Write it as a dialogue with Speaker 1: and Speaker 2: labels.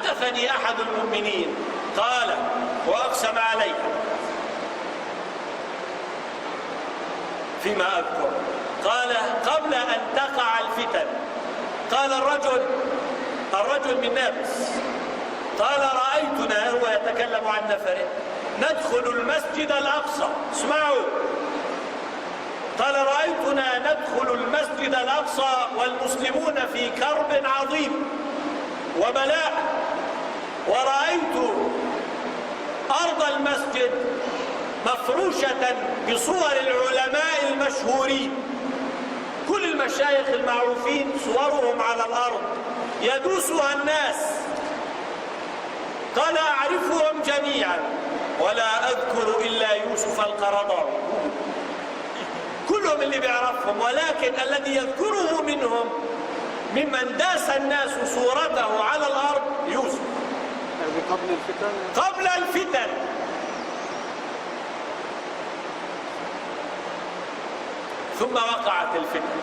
Speaker 1: حدثني أحد المؤمنين قال وأقسم عليه فيما أذكر، قال قبل أن تقع الفتن قال الرجل من نابلس قال رأيتنا، هو يتكلم عن نفره، ندخل المسجد الأقصى، اسمعوا، قال رأيتنا ندخل المسجد الأقصى والمسلمون في كرب عظيم وبلاء، ورأيت أرض المسجد مفروشة بصور العلماء المشهورين، كل المشايخ المعروفين صورهم على الأرض يدوسها الناس، قال أعرفهم جميعا ولا أذكر إلا يوسف القرضاوي، كلهم اللي بيعرفهم، ولكن الذي يذكره منهم ممن داس الناس صورته على الأرض يوسف.
Speaker 2: قبل الفتن؟
Speaker 1: قبل الفتن. ثم وقعت الفتنة.